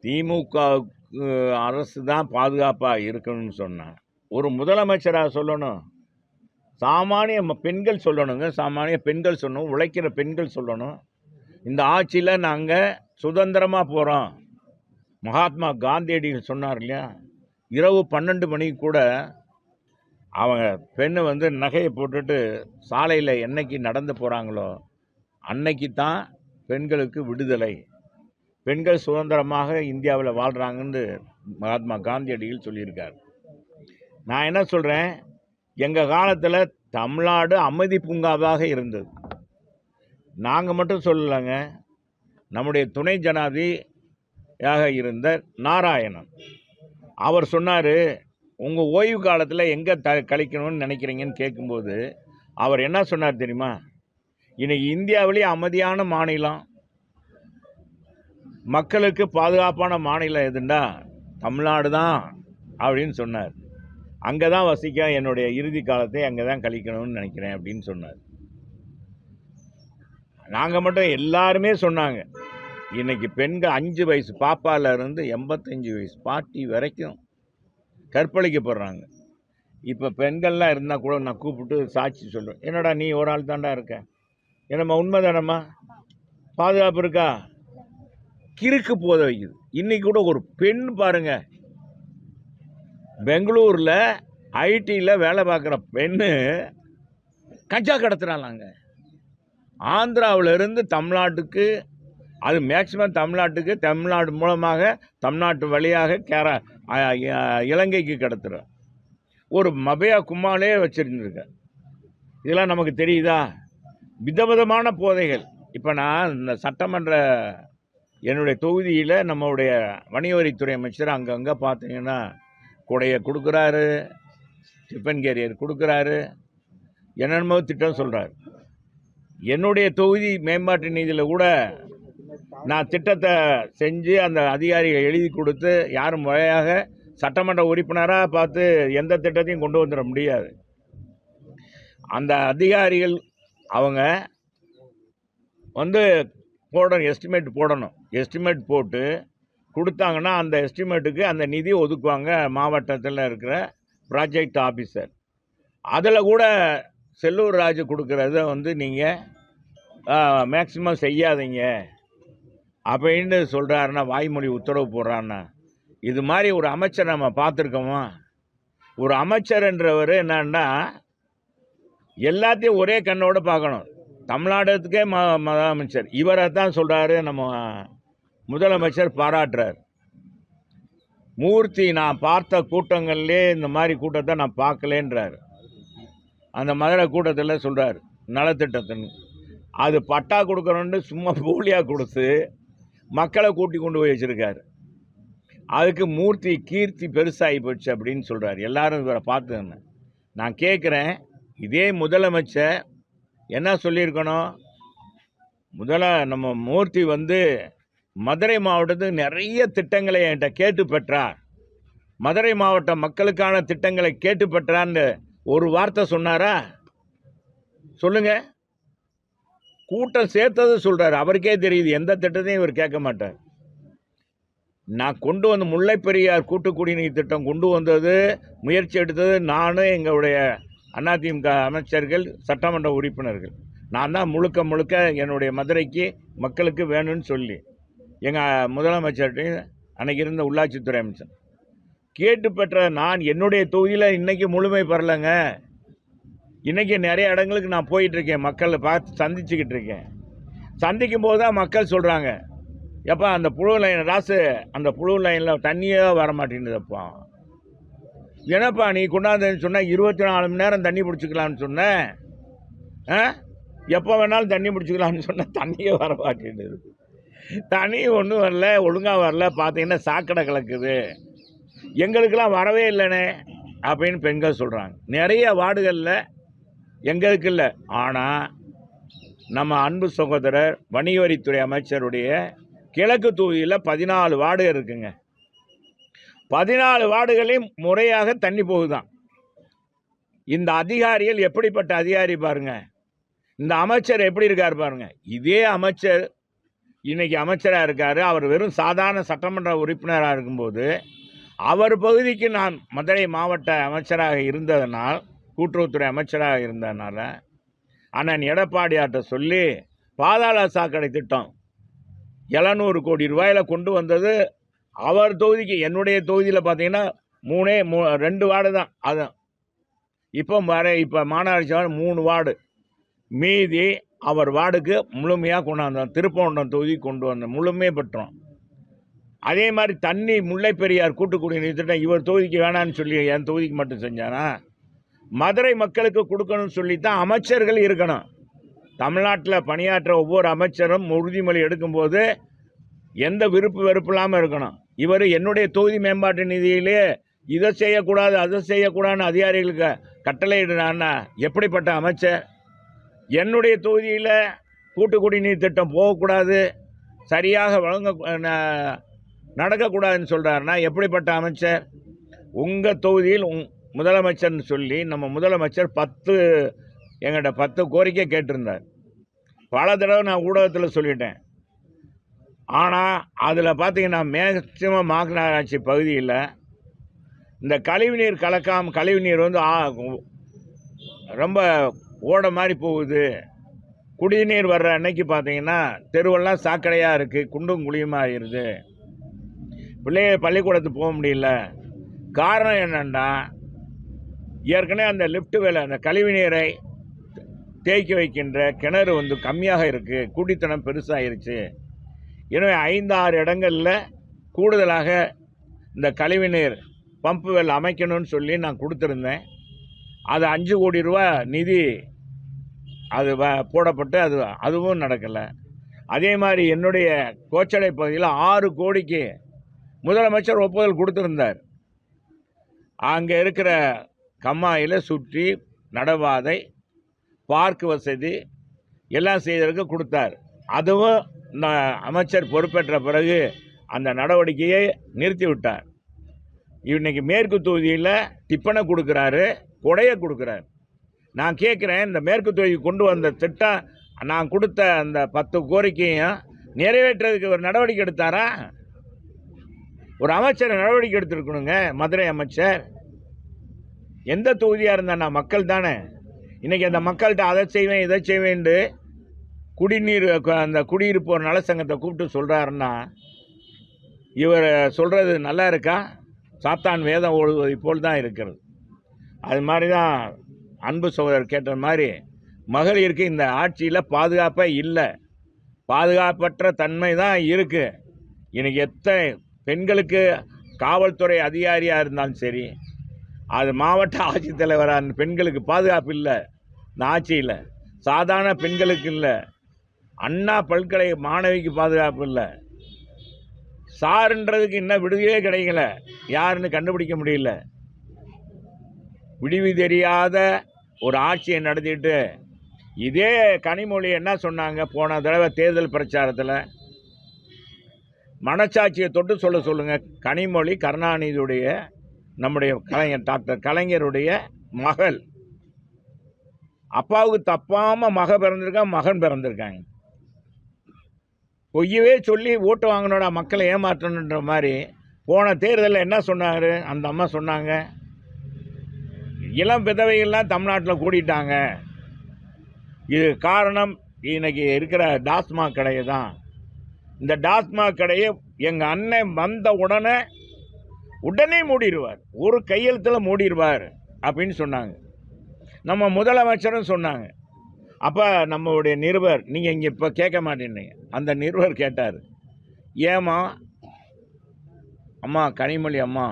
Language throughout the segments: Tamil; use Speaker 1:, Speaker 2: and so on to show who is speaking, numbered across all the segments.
Speaker 1: திமுகவுக்கு அரசு தான் பாதுகாப்பாக இருக்கணும்னு சொன்னாங்க. ஒரு முதலமைச்சராக சொல்லணும், சாமானிய பெண்கள் சொல்லணுங்க, சாமானிய பெண்கள் சொல்லணும், உழைக்கிற பெண்கள் சொல்லணும். இந்த ஆட்சியில் நாங்கள் சுதந்திரமாக போகிறோம். மகாத்மா காந்தியடிகள் சொன்னார் இல்லையா, இரவு 12 மணிக்கு கூட அவங்க பெண்ணு வந்து நகையை போட்டுட்டு சாலையில் என்னைக்கு நடந்து போகிறாங்களோ அன்னைக்கு தான் பெண்களுக்கு விடுதலை, பெண்கள் சுதந்திரமாக இந்தியாவில் வாழ்கிறாங்கன்னு மகாத்மா காந்தியடிகள் சொல்லியிருக்கார். நான் என்ன சொல்கிறேன், எங்கள் காலத்தில் தமிழ்நாடு அமைதி பூங்காவாக இருந்தது. நாங்கள் மட்டும் சொல்லலைங்க, நம்முடைய துணை ஜனாதிபதியாக இருந்த நாராயணன் அவர் சொன்னார், உங்கள் ஓய்வு காலத்தில் எங்கே கழிக்கணும்னு நினைக்கிறீங்கன்னு கேட்கும்போது அவர் என்ன சொன்னார் தெரியுமா, இன்னைக்கு இந்தியாவிலேயே அமைதியான மாநிலம், மக்களுக்கு பாதுகாப்பான மாநிலம் எதுண்டா தமிழ்நாடு தான் அப்படின்னு சொன்னார். அங்கே தான் வசிக்க என்னுடைய இறுதி காலத்தை அங்கே தான் கழிக்கணும்னு நினைக்கிறேன் அப்படின்னு சொன்னார். நாங்கள் மட்டும் எல்லாருமே சொன்னாங்க. இன்னைக்கு பெண்கள் 5 வயசு பாப்பாவிலேருந்து 85 வயசு பாட்டி வரைக்கும் கற்பழிக்கப்படுறாங்க. இப்போ பெண்கள்லாம் இருந்தால் கூட நான் கூப்பிட்டு சாட்சி சொல்லுவேன், என்னடா நீ ஒரு ஆள் தாண்டா இருக்க, என்னம்மா உண்மை தானம்மா, பாதுகாப்பு இருக்கா, கிறுக்கு போத வைக்குது. இன்னைக்கு கூட ஒரு பெண் பாருங்க, பெங்களூரில் ஐடியில் வேலை பார்க்குற பெண்ணு கஞ்சா கடத்துறாங்க. ஆந்திராவிலிருந்து தமிழ்நாட்டுக்கு, அது மேக்சிமம் தமிழ்நாட்டுக்கு, தமிழ்நாடு மூலமாக தமிழ்நாட்டு வழியாக இலங்கைக்கு கடத்துகிற ஒரு மபையா கும்மாலே வச்சுருந்துருக்க. இதெல்லாம் நமக்கு தெரியுதா? விதவிதமான போதைகள். இப்போ நான் இந்த சட்டமன்ற என்னுடைய தொகுதியில் நம்மளுடைய வணிகவரித்துறை அமைச்சர் அங்கங்கே பார்த்தீங்கன்னா கொடையை கொடுக்குறாரு, டிஃபன் கேரியர் கொடுக்குறாரு, என்னென்னமோ திட்டம் சொல்கிறார். என்னுடைய தொகுதி மேம்பாட்டு நிதியில் கூட நான் திட்டத்தை செஞ்சு அந்த அதிகாரிகள் எழுதி கொடுத்து யாரும் முறையாக சட்டமன்ற உறுப்பினராக பார்த்து எந்த திட்டத்தையும் கொண்டு வந்துட முடியாது. அந்த அதிகாரிகள் அவங்க வந்து எஸ்டிமேட் போடணும். எஸ்டிமேட் போட்டு கொடுத்தாங்கன்னா அந்த எஸ்டிமேட்டுக்கு அந்த நிதி ஒதுக்குவாங்க மாவட்டத்தில் இருக்கிற ப்ராஜெக்ட் ஆஃபீஸர். அதில் கூட செல்லூர் ராஜு கொடுக்குறத வந்து நீங்கள் மேக்சிமம் செய்யாதீங்க அப்படின்னு சொல்கிறாருன்னா, வாய்மொழி உத்தரவு போடுறாருன்னா, இது மாதிரி ஒரு அமைச்சர் நம்ம பார்த்துருக்கோமா? ஒரு அமைச்சர்ன்றவர் என்னன்னா எல்லாத்தையும் ஒரே கண்ணோடு பார்க்கணும். தமிழ்நாடுக்கே முதலமைச்சர் இவரை தான் சொல்கிறாரு, நம்ம முதலமைச்சர் பாராட்டுறார். மூர்த்தி நான் பார்த்த கூட்டங்கள்லே இந்த மாதிரி கூட்டத்தை நான் பார்க்கலேன்றார். அந்த மதுரை கூட்டத்தில் சொல்கிறார் நலத்திட்டத்தின்னு. அது பட்டா கொடுக்குறோன்னு சும்மா போலியாக கொடுத்து மக்களை கூட்டி கொண்டு போய் வச்சுருக்காரு. அதுக்கு மூர்த்தி கீர்த்தி பெருசாகி போச்சு அப்படின்னு சொல்கிறார். எல்லாரும் இவரை பார்த்துன்னு நான் கேட்குறேன், இதே முதலமைச்சர் என்ன சொல்லியிருக்கணும்? நம்ம மூர்த்தி வந்து மதுரை மாவட்டத்துக்கு நிறைய திட்டங்களை என்கிட்ட கேட்டு பெற்றார், மதுரை மாவட்ட மக்களுக்கான திட்டங்களை கேட்டு பெற்றான்னு ஒரு வார்த்தை சொன்னாரா? சொல்லுங்க. கூட்டம் சேர்த்தது சொல்றாரு, அவருக்கே தெரியுது எந்த திட்டத்தையும் இவர் கேட்க மாட்டார். நான் கொண்டு வந்த முல்லை பெரியார் கூட்டு குடிநீர் திட்டம் கொண்டு வந்தது, முயற்சி எடுத்தது நானும் எங்களுடைய அதிமுக அமைச்சர்கள், சட்டமன்ற உறுப்பினர்கள். நான் தான் முழுக்க என்னுடைய மதுரைக்கு மக்களுக்கு வேணும்னு சொல்லி எங்கள் முதலமைச்சர்கிட்டையும் அன்றைக்கி இருந்த உள்ளாட்சித்துறை அமைச்சர் கேட்டு பெற்ற நான் என்னுடைய தொகுதியில் இன்றைக்கி முழுமை பெறலைங்க. இன்றைக்கி நிறைய இடங்களுக்கு நான் போயிட்டுருக்கேன், மக்களை பார்த்து சந்திச்சுக்கிட்டு இருக்கேன். சந்திக்கும் போது தான் மக்கள் சொல்கிறாங்க, எப்பா அந்த புழு லைன் ராசு, அந்த புழு லைனில் தண்ணியே வர மாட்டேங்குதுப்பா. என்னப்பா நீ கொண்டாந்துன்னு சொன்னால் 24 மணி நேரம் தண்ணி பிடிச்சிக்கலான்னு சொன்னேன், எப்போ வேணாலும் தண்ணி பிடிச்சிக்கலான்னு சொன்னால் தண்ணியே வர மாட்டேங்குது. தண்ணி ஒன்றும் வரல, ஒழுங்காக வரல, பார்த்தீங்கன்னா சாக்கடை கலக்குது, எங்களுக்கெல்லாம் வரவே இல்லைனே அப்படின்னு பெண்கள் சொல்கிறாங்க. நிறைய வார்டுகளில் எங்களுக்கு இல்லை. ஆனால் நம்ம அன்பு சகோதரர் வணிகவரித்துறை அமைச்சருடைய கிழக்கு தொகுதியில் 14 வார்டுகள் இருக்குங்க. 14 வார்டுகளையும் முறையாக தண்ணி போகுதான். இந்த அதிகாரிகள் எப்படிப்பட்ட அதிகாரி பாருங்க, இந்த அமைச்சர் எப்படி இருக்கார் பாருங்க. இதே அமைச்சர் இன்றைக்கி அமைச்சராக இருக்கார். அவர் வெறும் சாதாரண சட்டமன்ற உறுப்பினராக இருக்கும்போது அவர் பகுதிக்கு நான் மதுரை மாவட்ட அமைச்சராக இருந்ததனால், கூட்டுறவுத்துறை அமைச்சராக இருந்ததுனால அண்ணன் எடப்பாடியார்ட்ட சொல்லி பாதாள சாக்கடை திட்டம் 700 கோடி ரூபாயில் கொண்டு வந்தது அவர் தொகுதிக்கு. என்னுடைய தொகுதியில் பார்த்தீங்கன்னா 2 வார்டு தான். அதுதான் இப்போ மாநகராட்சி 3 வார்டு, மீதி அவர் வார்டுக்கு முழுமையாக கொண்டாந்தோம். திருப்பரங்குன்றம் தொகுதி கொண்டு வந்தோம், முழுமையாக பெற்றோம். அதே மாதிரி தண்ணி முல்லை பெரியார் கூட்டு குடிநீர் திட்டம் இவர் தொகுதிக்கு வேணான்னு சொல்லி என் தொகுதிக்கு மட்டும் செஞ்சானா? மதுரை மக்களுக்கு கொடுக்கணும்னு சொல்லித்தான் அமைச்சர்கள் இருக்கணும். தமிழ்நாட்டில் பணியாற்ற ஒவ்வொரு அமைச்சரும் உறுதிமொழி எடுக்கும்போது எந்த விருப்பு வெறுப்பு இல்லாமல் இருக்கணும். இவர் என்னுடைய தொகுதி மேம்பாட்டு நிதியிலே இதை செய்யக்கூடாது அதை செய்யக்கூடாதுன்னு அதிகாரிகளுக்கு கட்டளையிடுறான்னா எப்படிப்பட்ட அமைச்சர்? என்னுடைய தொகுதியில் கூட்டு குடிநீர் திட்டம் போகக்கூடாது, சரியாக நடக்கக்கூடாதுன்னு சொல்கிறாருன்னா எப்படிப்பட்ட அமைச்சர்? உங்கள் தொகுதியில் முதலமைச்சர்னு சொல்லி நம்ம முதலமைச்சர் எங்கிட்ட 10 கோரிக்கை கேட்டிருந்தார். பல தடவை நான் ஊடகத்தில் சொல்லிட்டேன். ஆனால் அதில் பார்த்தீங்கன்னா மேக்சிமம் மாநகராட்சி பகுதியில் இந்த கழிவுநீர் கழிவுநீர் ரொம்ப ஓட மாதிரி போகுது. குடிநீர் வர்ற அன்னைக்கு பார்த்தீங்கன்னா தெருவெல்லாம் சாக்கடையாக இருக்குது, குண்டும் குழியுமாக ஆகிடுது. பிள்ளைகள் பள்ளிக்கூடத்துக்கு போக முடியல. காரணம் என்னென்னா, ஏற்கனவே அந்த லிஃப்ட் வேலை, அந்த கழிவு நீரை தேக்கி வைக்கின்ற கிணறு கம்மியாக இருக்குது, குடித்தனம் பெருசாகிருச்சு. எனவே 5-6 இடங்களில் கூடுதலாக இந்த கழிவுநீர் பம்பு வெல் அமைக்கணும்னு சொல்லி நான் கொடுத்துருந்தேன். அது 5 கோடி ரூபா நிதி அது போடப்பட்டு அதுவும் நடக்கலை. அதே மாதிரி என்னுடைய கோச்சடை பகுதியில் 6 கோடிக்கு முதலமைச்சர் ஒப்புதல் கொடுத்துருந்தார். அங்கே இருக்கிற கம்மாயில் சுற்றி நடவாதை, பார்க் வசதி எல்லாம் செய்வதற்கு கொடுத்தார். அதுவும் அமைச்சர் பொறுப்பேற்ற பிறகு அந்த நடவடிக்கையை நிறுத்தி விட்டார். இன்றைக்கி மேற்கு தொகுதியில் டிப்பனை கொடுக்குறாரு, கொடையை கொடுக்குறாரு. நான் கேட்குறேன், இந்த மேற்கு தொகுதி கொண்டு வந்த திட்டம் நான் கொடுத்த அந்த 10 கோரிக்கையும் நிறைவேற்றுறதுக்கு ஒரு நடவடிக்கை எடுத்தாரா? ஒரு அமைச்சர் நடவடிக்கை எடுத்துருக்கணுங்க. மதுரை அமைச்சர் எந்த தொகுதியாக இருந்தா மக்கள் தானே. இன்றைக்கி அந்த மக்கள்கிட்ட அதை செய்வேன் இதை செய்வேன்ட்டு குடிநீர் அந்த குடியிருப்போர் நலசங்கத்தை கூப்பிட்டு சொல்கிறாருன்னா இவர் சொல்கிறது நல்லா இருக்கா? சாத்தான் வேதம் ஓடுவதை போல் தான் இருக்கிறது. அது மாதிரி தான் அன்பு சகோதரர் கேட்ட மாதிரி மகளிருக்கு இந்த ஆட்சியில் பாதுகாப்பே இல்லை, பாதுகாப்பற்ற தன்மை தான் இருக்குது. இன்றைக்கி எத்தனை பெண்களுக்கு காவல்துறை அதிகாரியாக இருந்தாலும் சரி, அது மாவட்ட ஆட்சித்தலைவராக பெண்களுக்கு பாதுகாப்பு இல்லை. இந்த ஆட்சியில் சாதாரண பெண்களுக்கு இல்லை, அண்ணா பல்கலை மாணவிக்கு பாதுகாப்பு இல்லை. சாருன்றதுக்கு இன்னும் விடுதலையே கிடைக்கல, யாருன்னு கண்டுபிடிக்க முடியல. விடுவி தெரியாத ஒரு ஆட்சியை நடத்திட்டு இதே கனிமொழி என்ன சொன்னாங்க போன தடவை தேர்தல் பிரச்சாரத்தில்? மனச்சாட்சியை தொட்டு சொல்லுங்கள். கனிமொழி கருணாநிதியுடைய, நம்முடைய கலைஞர் டாக்டர் கலைஞருடைய மகள். அப்பாவுக்கு தப்பாமல் மகன் பிறந்திருக்காங்க. பொய்யவே சொல்லி ஓட்டு வாங்கினோட மக்களை ஏமாற்றணுன்ற மாதிரி போன தேர்தலில் என்ன சொன்னார் அந்த அம்மா? சொன்னாங்க, இளம் விதவைகள்லாம் தமிழ்நாட்டில் கூடிட்டாங்க, இது காரணம் இன்னைக்கு இருக்கிற டாஸ்மாக் கடையை தான். இந்த டாஸ்மாக் கடையை எங்கள் அண்ணன் வந்த உடனே மூடிடுவார், ஒரு கையெழுத்தில் மூடிடுவார் அப்படின்னு சொன்னாங்க. நம்ம முதலமைச்சரும் சொன்னாங்க. அப்போ நம்மளுடைய நிருபர், நீங்கள் இங்கே இப்போ கேட்க மாட்டேன்னீங்க, அந்த நிருபர் கேட்டார், ஏம்மா அம்மா கனிமொழி அம்மா,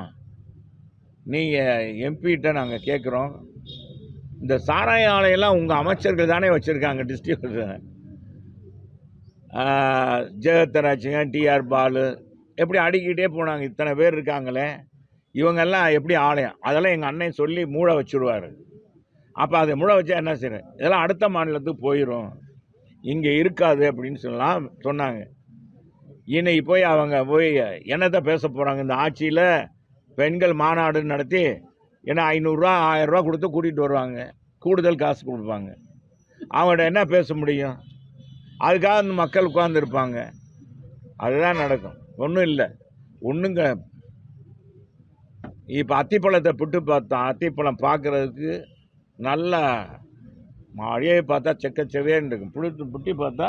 Speaker 1: நீங்கள் எம்பிகிட்ட நாங்கள் கேட்குறோம், இந்த சாராய ஆலையெல்லாம் உங்கள் அமைச்சர்கள் தானே வச்சுருக்காங்க, டிஸ்ட்ரிபியூட்டர் ஜெகத்தராஜுங்க, டிஆர் பாலு, எப்படி அடிக்கிட்டே போனாங்க, இத்தனை பேர் இருக்காங்களே, இவங்கெல்லாம் எப்படி ஆலயம், அதெல்லாம் எங்கள் அண்ணன் சொல்லி மூட வச்சுடுவார். அப்போ அதை மூட வச்சா என்ன செய்யணும், இதெல்லாம் அடுத்த மாநிலத்துக்கு போயிடும், இங்கே இருக்காது அப்படின்னு சொன்னாங்க. இன்னைக்கு போய் அவங்க என்னத்தை பேச போகிறாங்க? இந்த ஆட்சியில் பெண்கள் மாநாடு நடத்தி ஏன்னா 500 1000 கொடுத்து கூட்டிகிட்டு வருவாங்க, கூடுதல் காசு கொடுப்பாங்க. அவங்கள்ட்ட என்ன பேச முடியும்? அதுக்காக அந்த மக்கள் உட்கார்ந்துருப்பாங்க. அதுதான் நடக்கும். ஒன்றும் இல்லை, ஒன்றுங்க. இப்போ அத்திப்பழத்தை புட்டு பார்த்தோம். அத்திப்பழம் பார்க்குறதுக்கு நல்லா அப்படியே பார்த்தா செக்கச்செவேன்னு இருக்கும். புட்டி பார்த்தா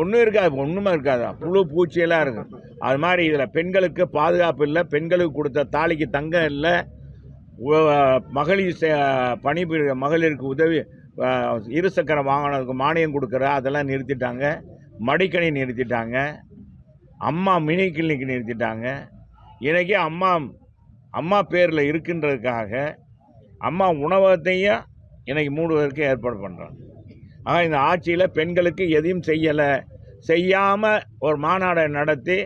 Speaker 1: ஒன்றும் இருக்காது, ஒன்றுமே இருக்காது, புழு பூச்சியெல்லாம் இருக்கும். அது மாதிரி இதில் பெண்களுக்கு பாதுகாப்பு இல்லை, பெண்களுக்கு கொடுத்த தாலிக்கு தங்கம் இல்லை, மகளிர் பணிபுரிய மகளிருக்கு உதவி இருசக்கர வாகனத்துக்கு மானியம் கொடுக்குற அதெல்லாம் நிறுத்திட்டாங்க. மடிக்கணி நிறுத்திட்டாங்க. அம்மா மினி கிளினிக் நிறுத்திட்டாங்க. இன்றைக்கி அம்மா பேரில் இருக்குன்றதுக்காக அம்மா உணவகத்தையும் இன்றைக்கி மூடுவதற்கு ஏற்பாடு பண்ணுறாங்க. ஆக இந்த ஆட்சியில் பெண்களுக்கு எதையும் செய்யாமல் ஒரு மாநாடை நடத்தி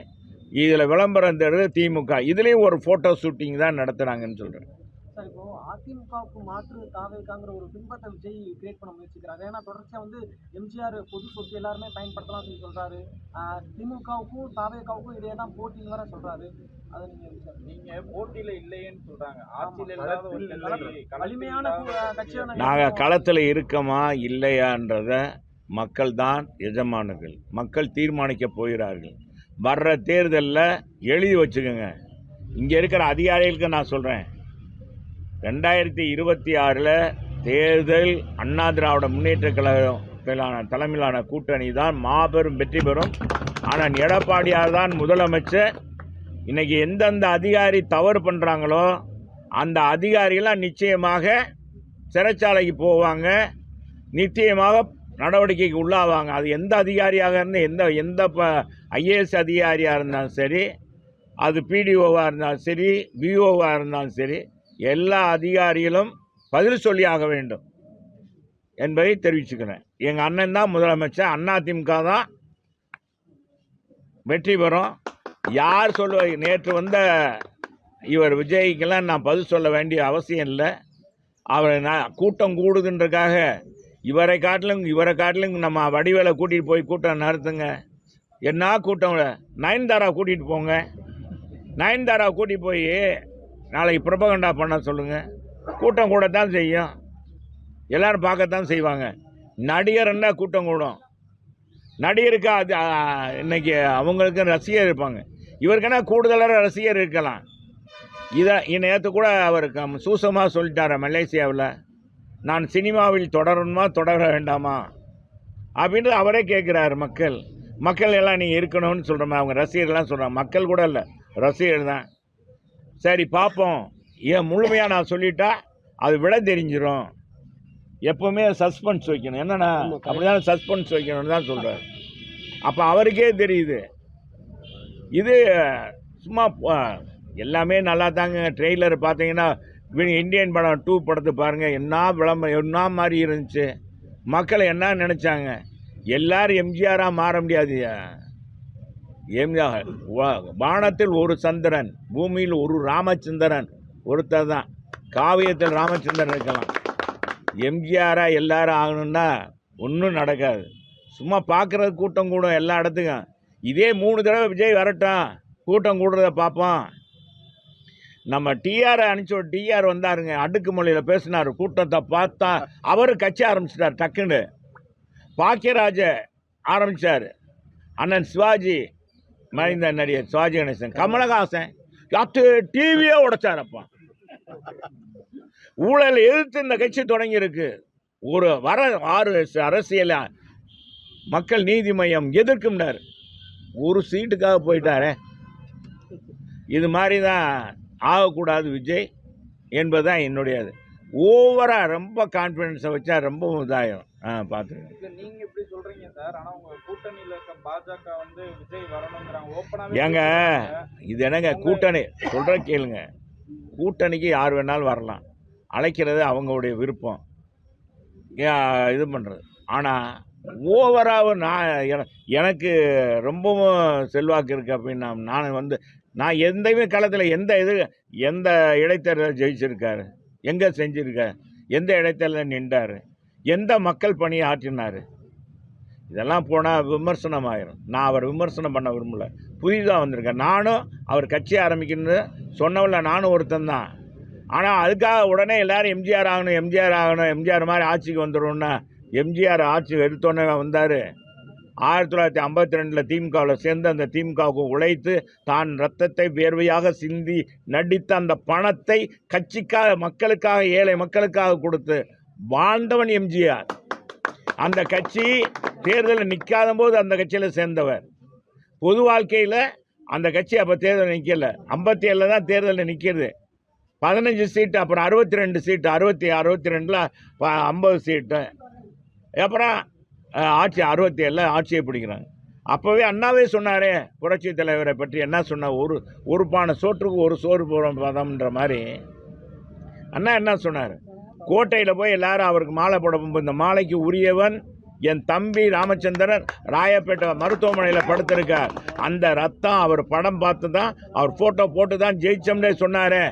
Speaker 1: இதில் விளம்பரம் தருது திமுக. இதுலேயும் ஒரு ஃபோட்டோ ஷூட்டிங் தான் நடத்துகிறாங்கன்னு சொல்கிறேன்.
Speaker 2: சார், இப்போ அதிமுகவுக்கு மாற்று தாவேக்காங்கிற ஒரு பிம்பத்தை விஜய் கிரியேட் பண்ண முயற்சிக்கிறாங்க. ஏன்னா தொடர்ச்சியாக வந்து எம்ஜிஆர் பொது சொத்து எல்லாருமே பயன்படுத்தலாம் சொல்லி சொல்றாரு. திமுகவுக்கும் தாவேக்காவுக்கும் இடையே தான் போட்டின்னு வேற சொல்றாரு. அதை நீங்க போட்டியில இல்லையேன்னு சொல்றாங்க. ஆட்சியில் இல்லாத ஒரு வலிமையான கட்சியான
Speaker 1: நாங்கள் களத்தில் இருக்கமா இல்லையான்றத மக்கள் தான் எஜமானர்கள். மக்கள் தீர்மானிக்க போகிறார்கள். வர்ற தேர்தலில் எழுதி வச்சுக்கோங்க. இங்கே இருக்கிற அதிகாரிகளுக்கு நான் சொல்கிறேன், 2026 தேர்தல் அண்ணா திராவிட முன்னேற்ற கழகம் தலைமையிலான கூட்டணி தான் மாபெரும் வெற்றி பெறும். ஆனால் எடப்பாடியார் தான் முதலமைச்சர். இன்றைக்கி எந்தெந்த அதிகாரி தவறு பண்ணுறாங்களோ அந்த அதிகாரிகளாம் நிச்சயமாக சிறைச்சாலைக்கு போவாங்க, நிச்சயமாக நடவடிக்கைக்கு உள்ளாவாங்க. அது எந்த அதிகாரியாக இருந்தால் எந்த ஐஏஎஸ் அதிகாரியாக இருந்தாலும் சரி, அது பிடிஓவாக இருந்தாலும் சரி, பிஓவாக இருந்தாலும் சரி, எல்லா அதிகாரிகளும் பதில் சொல்லியாக வேண்டும் என்பதை தெரிவிச்சுக்கிறேன். எங்கள் அண்ணன் தான் முதலமைச்சர், அதிமுக தான் வெற்றி பெறும். யார் சொல்லுவாங்க? நேற்று வந்த இவர் விஜய்க்கெல்லாம் நான் பதில் சொல்ல வேண்டிய அவசியம் இல்லை. அவர் கூட்டம் கூடுதுன்றக்காக இவரை காட்டிலும் நம்ம வடிவேலை கூட்டிகிட்டு போய் கூட்டம் நடத்துங்க. என்ன கூட்டம்? நயன்தாரா கூட்டிகிட்டு போங்க. நயன்தாரா கூட்டிகிட்டு போய் நாளைக்கு ப்ரொபகண்டா பண்ண சொல்லுங்கள். கூட்டம் கூடத்தான் செய்யும், எல்லோரும் பார்க்கத்தான் செய்வாங்க. நடிகர்னா கூட்டம் கூடும். நடிகருக்கு அது இன்னைக்கு அவங்களுக்கு ரசிகர் இருப்பாங்க, இவருக்குன்னா கூடுதலாக ரசிகர் இருக்கலாம். இதை நேற்று கூட அவருக்கு சூசமாக சொல்லிட்டார மலேசியாவில், நான் சினிமாவில் தொடரணுமா தொடர வேண்டாமா அப்படின்ட்டு அவரே கேட்குறாரு. மக்கள் எல்லாம் நீங்கள் இருக்கணும்னு சொல்கிறோமே, அவங்க ரசிகர்லாம் சொல்கிறாங்க. மக்கள் கூட இல்லை, ரசிகர் தான். சரி பார்ப்போம். ஏன் முழுமையாக நான் சொல்லிட்டா அது விட தெரிஞ்சிடும். எப்போவுமே சஸ்பென்ஸ் வைக்கணும். என்னென்னா அப்படிதான் சஸ்பென்ஸ் வைக்கணும்னு தான் சொல்கிறார். அப்போ அவருக்கே தெரியுது இது சும்மா எல்லாமே நல்லா தாங்க. ட்ரெய்லர் பார்த்தீங்கன்னா இந்தியன் படம் 2 படத்தை பாருங்கள், என்ன விளம்பரம் என்ன மாதிரி இருந்துச்சு. மக்கள் என்ன நினச்சாங்க? எல்லாரும் எம்ஜிஆராக மாற முடியாது. எம்ஜிஆர் வானத்தில் ஒரு சந்திரன், பூமியில் ஒரு ராமச்சந்திரன் ஒருத்தர் தான். காவியத்தில் ராமச்சந்திரன் இருக்கலாம். எம்ஜிஆராக எல்லாரும் ஆகணுன்னா ஒன்றும் நடக்காது. சும்மா பார்க்குறது கூட்டம் கூடும் எல்லா இடத்துக்கும். இதே 3 தடவை விஜய் வரட்டும், கூட்டம் கூடுறத பார்ப்போம். நம்ம டிஆர் வந்தாருங்க, அடுக்குமொழியில் பேசினார். கூட்டத்தை பார்த்தா அவர் கட்சி ஆரம்பிச்சிட்டார். டக்குன்னு பாக்கியராஜ ஆரம்பித்தார். அண்ணன் சிவாஜி மறைந்த நடிகர் சிவாஜி கணேசன், கமலஹாசன் டிவியே உடைச்சாரப்பா. ஊழல் எதிர்த்து இந்த கட்சி தொடங்கியிருக்கு. ஒரு 6 அரசியல் மக்கள் நீதி மையம் எதிர்க்கும்னார். ஒரு சீட்டுக்காக போயிட்டாரே. இது மாதிரி தான் ஆகக்கூடாது விஜய் என்பதுதான் என்னுடையது. ஓவராக ரொம்ப கான்ஃபிடென்ஸை வச்சா ரொம்ப இதாகும். பார்த்துருக்கேன்.
Speaker 2: நீங்கள் இப்படி சொல்கிறீங்க சார், ஆனால் உங்கள் கூட்டணியில் இருக்க பாஜக வந்து விஜய் வரணுங்கிறாங்க ஓப்பனாக.
Speaker 1: ஏங்க இது என்னங்க கூட்டணி? சொல்கிற கேளுங்க. கூட்டணிக்கு யார் வேணாலும் வரலாம், அழைக்கிறது அவங்களுடைய விருப்பம், இது பண்ணுறது. ஆனால் ஓவராக எனக்கு ரொம்பவும் செல்வாக்கு இருக்குது அப்படின்னு நான் எந்தவே காலத்தில் எந்த இடைத்தேர்தல் ஜெயிச்சிருக்காரு, எங்கே செஞ்சுருக்கார், எந்த இடைத்தேர்தலில் நின்றார், எந்த மக்கள் பணியை ஆற்றினார், இதெல்லாம் போனால் விமர்சனம் ஆயிரும். நான் அவர் விமர்சனம் பண்ண விரும்பலை. புதிதாக வந்திருக்கேன். நானும் அவர் கட்சி ஆரம்பிக்கணும்னு சொன்னவங்கள நானும் ஒருத்தன் தான். ஆனால் அதுக்காக உடனே எல்லோரும் எம்ஜிஆர் ஆகணும், எம்ஜிஆர் மாதிரி ஆட்சிக்கு வந்துடும்னா, எம்ஜிஆர் ஆட்சி எடுத்தோன்னே வந்தார். 1952 திமுகவில் சேர்ந்து அந்த திமுகவுக்கு உழைத்து தான் ரத்தத்தை வேர்வையாக சிந்தி நடித்த அந்த பணத்தை கட்சிக்காக, மக்களுக்காக, ஏழை மக்களுக்காக கொடுத்து வாழ்ந்தவன் எம்ஜிஆர். அந்த கட்சி தேர்தலில் நிற்காத போது அந்த கட்சியில் சேர்ந்தவர். பொது வாழ்க்கையில் அந்த கட்சி அப்போ தேர்தல் நிற்கல. 57 தான் தேர்தலில் நிற்கிறது. 15 சீட்டு, அப்புறம் 62 சீட்டு, 62ல் 50 சீட்டு, அப்புறம் ஆட்சி 67 ஆட்சியை பிடிக்கிறாங்க. அப்போவே அண்ணாவே சொன்னாரே புரட்சி தலைவரை பற்றி என்ன சொன்னார், ஒரு பானை சோற்றுக்கு ஒரு சோறு பதம்ன்ற மாதிரி அண்ணா என்ன சொன்னார், கோட்டையில் போய் எல்லாரும் அவருக்கு மாலை போட போகும்போது இந்த மாலைக்கு உரியவன் என் தம்பி ராமச்சந்திரன் ராயப்பேட்டை மருத்துவமனையில் படுத்திருக்கார். அந்த ரத்தம் அவர் படம் பார்த்து தான், அவர் ஃபோட்டோ போட்டு தான் ஜெயிச்சோம்னே சொன்னார்.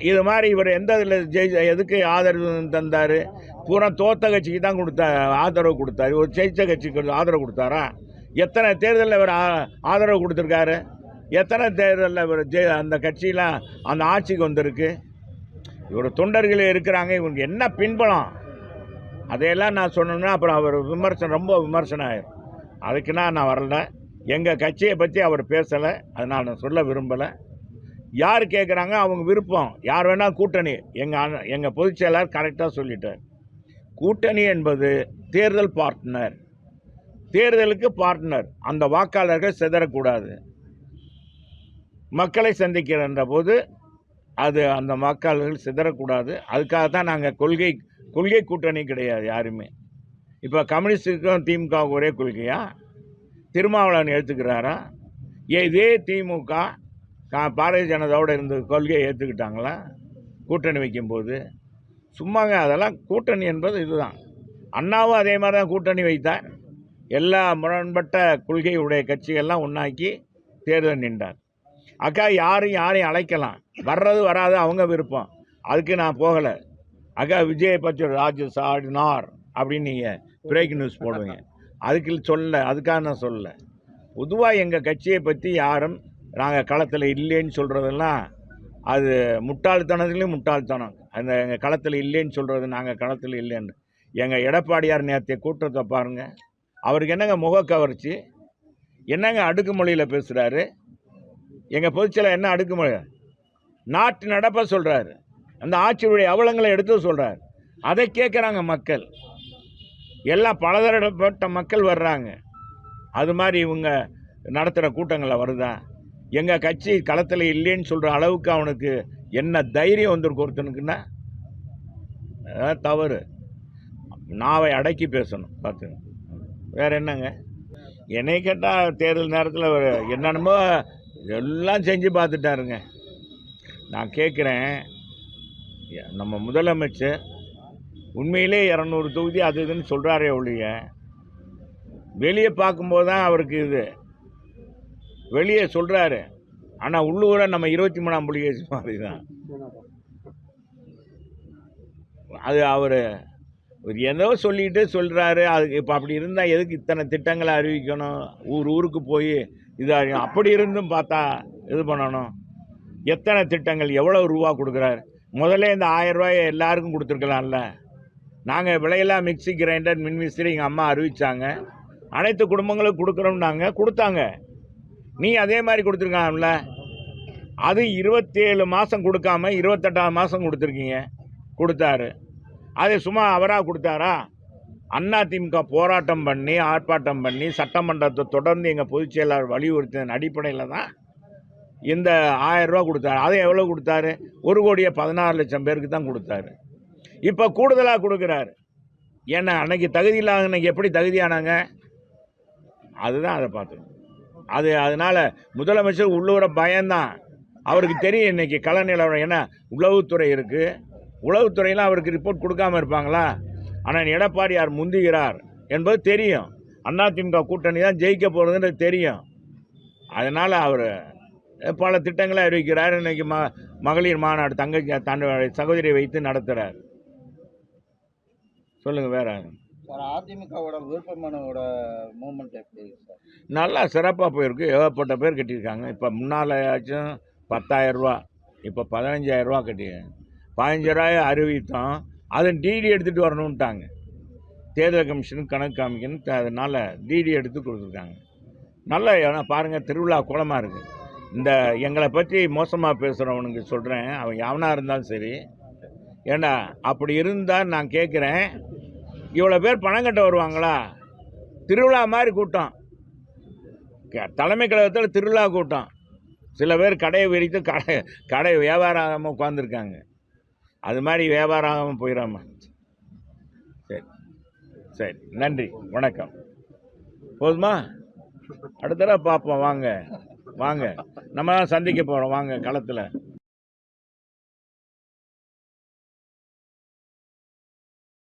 Speaker 1: இது மாதிரி இவர் எந்த இதில் எதுக்கு ஆதரவு தந்தார்? பூரா தோத்த கட்சிக்கு தான் ஆதரவு கொடுத்தாரு. ஒரு ஜெயிச்ச கட்சிக்கு ஆதரவு கொடுத்தாரா? எத்தனை தேர்தலில் இவர் ஆதரவு கொடுத்துருக்காரு? எத்தனை தேர்தலில் இவர் அந்த கட்சியெலாம் அந்த ஆட்சிக்கு வந்திருக்கு? இவர் தொண்டர்களே இருக்கிறாங்க, இவங்க என்ன பின்பலம் அதையெல்லாம் நான் சொன்னேன்னா அப்புறம் அவர் ரொம்ப விமர்சனம் ஆயிரும். அதுக்குன்னா நான் வரல. எங்கள் கட்சியை பற்றி அவர் பேசலை, அதனால் நான் சொல்ல விரும்பலை. யார் கேட்குறாங்க அவங்க விருப்பம், யார் வேணால் கூட்டணி. எங்கள் பொதுச் செயலாளர் கரெக்டாக சொல்லிட்டார். கூட்டணி என்பது தேர்தல் பார்ட்னர், தேர்தலுக்கு பார்ட்னர். அந்த வாக்காளர்கள் சிதறக்கூடாது. மக்களை சந்திக்கின்ற போது அது அந்த வாக்காளர்கள் சிதறக்கூடாது. அதுக்காக தான் நாங்கள் கொள்கை கூட்டணி கிடையாது யாருமே. இப்போ கம்யூனிஸ்டுக்கும் திமுகவுக்கு ஒரே கொள்கையா? திருமாவளவன் ஏற்றுக்கிறாரா? இதே திமுக பாரதிய ஜனதாவோட இருந்த கொள்கையை ஏற்றுக்கிட்டாங்களா கூட்டணி வைக்கும்போது? சும்மாங்க. அதெல்லாம் கூட்டணி என்பது இதுதான். அண்ணாவும் அதே மாதிரி தான் கூட்டணி வைத்தார். எல்லா முரண்பட்ட கொள்கையுடைய கட்சிகள்லாம் ஒன்றாக்கி தேர்தல் நின்றார். அக்கா யாரையும் அழைக்கலாம், வர்றது வராது அவங்க விருப்பம். அதுக்கு நான் போகலை. அக்கா விஜயை பற்றி ராஜு சாடினார் அப்படின்னு நீங்கள் பிரேக் நியூஸ் போடுவீங்க. அதுக்காக நான் சொல்லலை. பொதுவாக எங்கள் கட்சியை பற்றி யாரும் நாங்கள் களத்தில் இல்லைன்னு சொல்கிறதெல்லாம் அது முட்டாள்தனத்துலேயும் முட்டாள்தனம். அந்த எங்கள் களத்தில் இல்லைன்னு சொல்கிறது, நாங்கள் களத்தில் இல்லைன்னு. எங்கள் எடப்பாடியார் நேரத்தை கூட்டத்தை பாருங்கள். அவருக்கு என்னங்க முகக்கவர்ச்சி, என்னங்க அடுக்குமொழியில் பேசுகிறாரு. எங்கள் பொதுச்செயலாளர் என்ன அடுக்குமொழி, நாட்டு நடப்ப சொல்கிறாரு, அந்த ஆட்சியுடைய அவலங்களை எடுத்து சொல்கிறார். அதை கேட்குறாங்க மக்கள். எல்லாம் பலதரப்பட்ட மக்கள் வர்றாங்க. அது மாதிரி இவங்க நடத்துகிற கூட்டங்களில் வருதா? எங்கள் கட்சி களத்தில் இல்லைன்னு சொல்கிற அளவுக்கு அவனுக்கு என்ன தைரியம் வந்திருக்கு ஒருத்தனுக்குன்னா? தவறு. நாவை அடக்கி பேசணும் பார்த்துங்க. வேறு என்னங்க? என்னை கேட்டால் தேர்தல் நேரத்தில் என்னென்னமோ எல்லாம் செஞ்சு பார்த்துட்டாருங்க. நான் கேட்குறேன், நம்ம முதலமைச்சர் உண்மையிலே 200 தொகுதி அது இதுன்னு சொல்கிறாரே ஒழிய, வெளியே பார்க்கும்போது தான் அவருக்கு இது வெளியே சொல்கிறாரு. ஆனால் உள்ளூரை நம்ம 23ஆம் புலிகேசி மாதிரி தான். அது அவர் ஏதோ சொல்லிட்டு சொல்கிறாரு. அதுக்கு இப்போ அப்படி இருந்தால் எதுக்கு இத்தனை திட்டங்களை அறிவிக்கணும்? ஊருக்கு போய் இது அப்படி இருந்தும் பார்த்தா இது பண்ணணும். எத்தனை திட்டங்கள், எவ்வளோ ரூபா கொடுக்குறாரு? முதல்ல இந்த 1000 ரூபாயை எல்லாருக்கும் கொடுத்துருக்கலாம்ல. நாங்கள் விலையெல்லாம் மிக்சி கிரைண்டர் மின்விசிறி எங்கள் அம்மா அறிவித்தாங்க, அனைத்து குடும்பங்களுக்கும் கொடுக்குறோம்னாங்க, கொடுத்தாங்க. நீ அதே மாதிரி கொடுத்துருக்கலாம்ல. அது 27 மாதம் கொடுக்காம 28ஆம் மாதம் கொடுத்துருக்கீங்க. கொடுத்தாரு. அது சும்மா அவராக கொடுத்தாரா? அதிமுக போராட்டம் பண்ணி ஆர்ப்பாட்டம் பண்ணி சட்டமன்றத்தை தொடர்ந்து எங்கள் பொதுச் செயலாளர் வலியுறுத்தின அடிப்படையில் தான் இந்த 1000 ரூபா கொடுத்தாரு. அதை எவ்வளோ கொடுத்தாரு? 1,16,00,000 பேருக்கு தான் கொடுத்தாரு. இப்போ கூடுதலாக கொடுக்குறாரு. ஏன்னா அன்னைக்கு தகுதி இல்லாத அன்னைக்கு எப்படி தகுதியானாங்க? அதுதான் அதை பார்த்துக்கணும். அதனால் முதலமைச்சர் உள்ளூர பயம்தான். அவருக்கு தெரியும் இன்றைக்கி கள நிலவரம். ஏன்னா உளவுத்துறை இருக்குது, உளவுத்துறையெல்லாம் அவருக்கு ரிப்போர்ட் கொடுக்காமல் இருப்பாங்களா? ஆனால் எடப்பாடியார் முந்துகிறார் என்பது தெரியும். அதிமுக கூட்டணி தான் ஜெயிக்க போகிறதுன்றது தெரியும். அதனால் அவர் பல திட்டங்களை அறிவிக்கிறார். இன்றைக்கி மகளிர் மாநாடு தன்னுடைய சகோதரியை வைத்து நடத்துகிறார். சொல்லுங்கள் வேறு.
Speaker 3: சார், அதிமுகவோட விருப்பமனோட மூமெண்ட் எப்படி சார்?
Speaker 1: நல்லா சிறப்பாக போயிருக்கு. ஏகப்பட்ட பேர் கட்டியிருக்காங்க. இப்போ முன்னால் ஆச்சும் 10,000 ரூபா, இப்போ 15,000 ரூபா கட்டி 15,000 ரூபாயை அறிவித்தோம். அதை டிடி எடுத்துகிட்டு வரணுன்ட்டாங்க. தேர்தல் கமிஷனுக்கு கணக்கு காமிக்கணும். அதனால் டிடி எடுத்து கொடுத்துருக்காங்க. நல்ல இடம் பாருங்கள், திருவிழா கோலமாக இருக்குது. இந்த எங்களை பற்றி மோசமாக பேசுகிறவனுக்கு சொல்கிறேன், அவன் எவனாக இருந்தாலும் சரி, ஏண்டா அப்படி இருந்தால் நான் கேட்குறேன், இவ்வளோ பேர் பணம் கட்ட வருவாங்களா? திருவிழா மாதிரி கூட்டம், தலைமை கழகத்தில் திருவிழா கூட்டம். சில பேர் கடையை விரித்து கடை வியாபாரம் ஆகாமல் உட்காந்துருக்காங்க. அது மாதிரி வியாபாரம் ஆகாமல் போயிடாம. சரி சரி, நன்றி, வணக்கம். போதுமா? அடுத்த தடவை பார்ப்போம். வாங்க வாங்க, நம்ம தான் சந்திக்க போகிறோம். வாங்க களத்தில்.